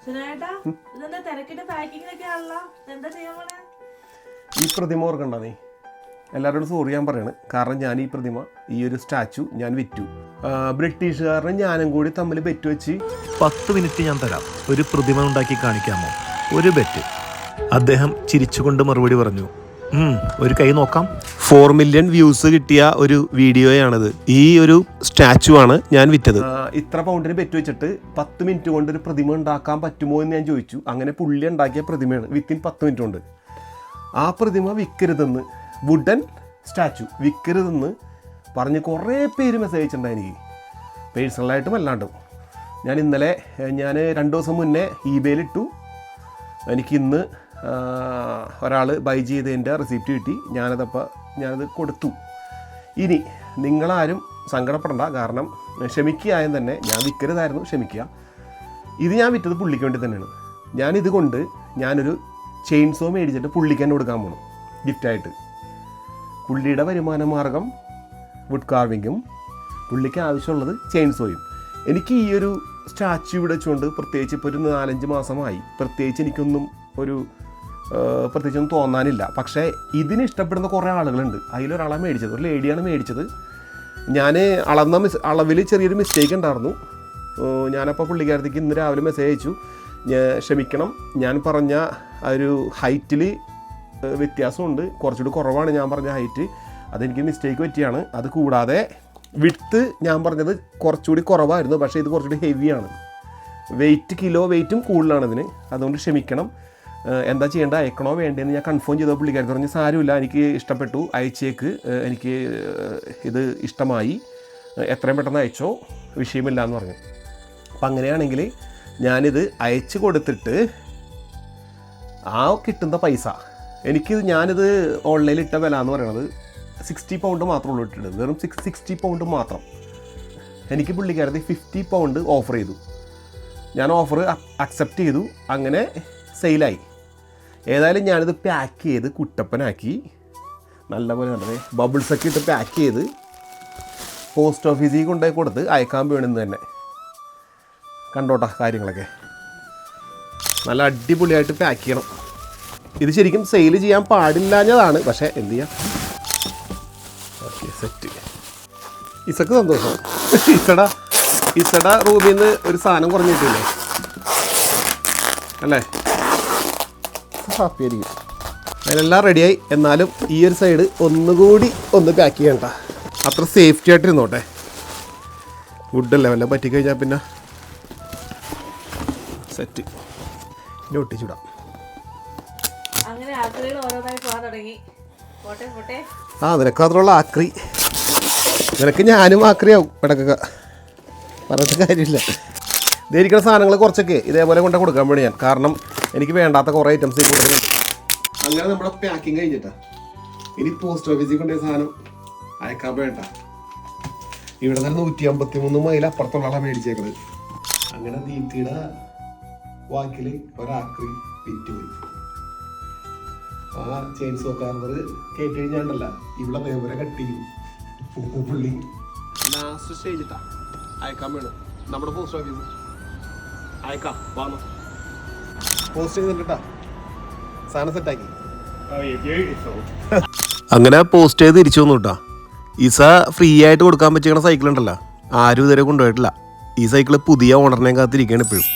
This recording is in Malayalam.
ഈ പ്രതിമ ഓർക്കണ്ട നീ എല്ലാവരോടും സോറി ഞാൻ പറയാണ്. കാരണം ഞാൻ ഈ പ്രതിമ, ഈ ഒരു സ്റ്റാച്ചു ഞാൻ വിറ്റു. ബ്രിട്ടീഷുകാരനും ഞാനും കൂടി തമ്മിൽ ബെറ്റ് വെച്ച് 10 മിനിറ്റ് ഞാൻ തരാം, ഒരു പ്രതിമ ഉണ്ടാക്കി കാണിക്കാമോ? ഒരു ബെറ്റ്. അദ്ദേഹം ചിരിച്ചുകൊണ്ട് മറുപടി പറഞ്ഞു, ഒരു കൈ നോക്കാം. 4 മില്യൺ വ്യൂസ് കിട്ടിയ ഒരു വീഡിയോയാണിത്. ഈ ഒരു സ്റ്റാച്ചു ആണ് ഞാൻ വിറ്റത്. ഇത്ര പൗണ്ടിന് ബെറ്റ് വെച്ചിട്ട് 10 മിനിറ്റ് കൊണ്ട് ഒരു പ്രതിമ ഉണ്ടാക്കാൻ പറ്റുമോ എന്ന് ഞാൻ ചോദിച്ചു. അങ്ങനെ പുള്ളി ഉണ്ടാക്കിയ പ്രതിമയാണ് വിത്തിൻ 10 മിനിറ്റ് കൊണ്ട്. ആ പ്രതിമ വിൽക്കരുതെന്ന്, വുഡൻ സ്റ്റാച്ചു വിൽക്കരുതെന്ന് പറഞ്ഞ് കുറേ പേര് മെസ്സേജ് അയച്ചിട്ടുണ്ടായി എനിക്ക്, പേഴ്സണലായിട്ടും അല്ലാണ്ടും. ഞാൻ 2 ദിവസം മുന്നേ ഇബേയിലിട്ടു. എനിക്ക് ഇന്ന് ഒരാൾ ബൈ ചെയ്തതിൻ്റെ റെസിപ്റ്റ് കിട്ടി. ഞാനത് കൊടുത്തു. ഇനി നിങ്ങളാരും സങ്കടപ്പെടണ്ട, കാരണം ക്ഷമിക്കുകയായും തന്നെ ഞാൻ വിൽക്കരുതായിരുന്നു, ക്ഷമിക്കുക. ഇത് ഞാൻ വിറ്റത് പുള്ളിക്ക് വേണ്ടി തന്നെയാണ്. ഞാനിത് കൊണ്ട് ഞാനൊരു ചെയിൻസോ മേടിച്ചിട്ട് പുള്ളിക്ക് തന്നെ കൊടുക്കാൻ പോകണം ഗിഫ്റ്റായിട്ട്. പുള്ളിയുടെ വരുമാന മാർഗം വുഡ് കാർവിങ്ങും പുള്ളിക്ക് ആവശ്യമുള്ളത് ചെയിൻസോയും. എനിക്ക് ഈ ഒരു സ്റ്റാച്ചു ഇവിടെ വെച്ചുകൊണ്ട് പ്രത്യേകിച്ച് ഇപ്പോൾ ഒരു 4-5 മാസമായി പ്രത്യേകിച്ച് എനിക്കൊന്നും പ്രത്യേകിച്ചൊന്നും തോന്നാനില്ല. പക്ഷേ ഇതിന് ഇഷ്ടപ്പെടുന്ന കുറേ ആളുകളുണ്ട്. അതിലൊരാളാണ് മേടിച്ചത്, ഒരു ലേഡിയാണ് മേടിച്ചത്. ഞാൻ അളവിൽ ചെറിയൊരു മിസ്റ്റേക്ക് ഉണ്ടായിരുന്നു. ഞാനപ്പോൾ പുള്ളിക്കാരത്തേക്ക് ഇന്ന് രാവിലെ മെസ്സേജ് അയച്ചു, ക്ഷമിക്കണം, ഞാൻ പറഞ്ഞ ഒരു ഹൈറ്റിൽ വ്യത്യാസമുണ്ട്, കുറച്ചുകൂടി കുറവാണ് ഞാൻ പറഞ്ഞ ഹൈറ്റ്, അതെനിക്ക് മിസ്റ്റേക്ക് പറ്റിയാണ്. അത് കൂടാതെ വിഡ്ത്ത് ഞാൻ പറഞ്ഞത് കുറച്ചുകൂടി കുറവായിരുന്നു, പക്ഷേ ഇത് കുറച്ചുകൂടി ഹെവിയാണ്, കിലോ വെയിറ്റും കൂടുതലാണ് ഇതിന്, അതുകൊണ്ട് ക്ഷമിക്കണം. എന്താ ചെയ്യേണ്ട, അയക്കണോ വേണ്ടതെന്ന് ഞാൻ കൺഫേം ചെയ്ത പുള്ളിക്കാരൻ പറഞ്ഞ് സാരമില്ല, എനിക്ക് ഇഷ്ടപ്പെട്ടു, അയച്ചേക്ക്, എനിക്ക് ഇത് ഇഷ്ടമായി, എത്രയും പെട്ടെന്ന് അയച്ചോ, വിഷയമില്ല എന്ന് പറഞ്ഞു. അപ്പം അങ്ങനെയാണെങ്കിൽ ഞാനിത് അയച്ചു കൊടുത്തിട്ട് ആ കിട്ടുന്ന പൈസ ഞാനിത് ഓൺലൈനിൽ ഇട്ട വില എന്ന് പറയുന്നത് 60 പൗണ്ട് മാത്രമേ ഉള്ളൂ ഇട്ടിട്ട്, വെറും 60 പൗണ്ട് മാത്രം. എനിക്ക് പുള്ളിക്കാരത് 50 പൗണ്ട് ഓഫർ ചെയ്തു. ഞാൻ ഓഫർ അക്സെപ്റ്റ് ചെയ്തു. അങ്ങനെ സെയിലായി. ഏതായാലും ഞാനിത് പാക്ക് ചെയ്ത് കുട്ടപ്പനാക്കി നല്ലപോലെ കണ്ടത് ബബിൾസൊക്കെ ഇട്ട് പാക്ക് ചെയ്ത് പോസ്റ്റ് ഓഫീസിൽ കൊണ്ടുപോയി കൊടുത്ത് അയക്കാൻ വേണമെന്ന് തന്നെ. കണ്ടോട്ടാ കാര്യങ്ങളൊക്കെ നല്ല അടിപൊളിയായിട്ട് പാക്ക് ചെയ്യണം. ഇത് ശരിക്കും സെയിൽ ചെയ്യാൻ പാടില്ലാഞ്ഞതാണ്, പക്ഷേ എന്ത് ചെയ്യാം. Okay, set. ഇസക്ക് സന്തോഷം. ഇസട റൂമിൽ നിന്ന് ഒരു സാധനം കുറഞ്ഞിട്ടില്ലേ അല്ലേ, ഹാപ്പി ആയിരിക്കും. അതിനെല്ലാം റെഡിയായി. എന്നാലും ഈ ഒരു സൈഡ് ഒന്നുകൂടി പാക്ക് ചെയ്യണ്ട, അത്ര സേഫ്റ്റി ആയിട്ടിരുന്നോട്ടെ. വുഡല്ലേ, വല്ല പറ്റിക്കഴിഞ്ഞാൽ പിന്നെ സെറ്റ് ഇനി ഒട്ടിച്ചിടാം. നിനക്ക് മാത്രമുള്ള ആക്രി, നിനക്ക് ഞാനും ആക്രിയാവും ഇടക്കൊക്കെ, പറഞ്ഞിട്ട് കാര്യമില്ല. ഇതായിരിക്കുന്ന സാധനങ്ങൾ കുറച്ചൊക്കെ ഇതേപോലെ കൊണ്ട് കൊടുക്കാൻ വേണ്ടി ഞാൻ, കാരണം എനിക്ക് വേണ്ടാത്ത കുറേ ഐറ്റംസ് കൊടുക്കുന്നുണ്ട്. അങ്ങനെ നമ്മുടെ പാക്കിങ് കഴിഞ്ഞിട്ടാ ഇനി പോസ്റ്റ് ഓഫീസിൽ കൊണ്ടുപോയ സാധനം അയക്കാൻ വേണ്ട. ഇവിടെ തന്നെ 153 മൈൽ അപ്പുറത്തുള്ള ആളാണ് മേടിച്ചേക്കുന്നത്. അങ്ങനെ ദീപ്തിയുടെ വാക്കിൽ ഒരാക്രി വിറ്റുപോയി. ആ ചെയിൻസോ കാർവർ കേട്ട് കഴിഞ്ഞാണ്ടല്ല ഇവിടെ നേരെ കട്ട് ചെയ്യും. പുള്ളി ലാസ്റ്റ് സ്റ്റേജിട്ടാ അയക്കാൻ വേണം. നമ്മുടെ പോസ്റ്റ് ഓഫീസ് അയക്കാം, വാങ്ങും. പോസ്റ്റ് ചെയ്തിട്ടാ സാധനം സെറ്റാക്കി. അങ്ങനെ പോസ്റ്റ് ചെയ്ത് തിരിച്ചു വന്നു കേട്ടോ. ഇസ ഫ്രീ ആയിട്ട് കൊടുക്കാൻ പറ്റിയ സൈക്കിൾ ഉണ്ടല്ലോ, ആരും ഇതുവരെ കൊണ്ടുപോയിട്ടില്ല. ഈ സൈക്കിള് പുതിയ ഓണറിനെ കാത്തിരിക്കുകയാണ് ഇപ്പോഴും.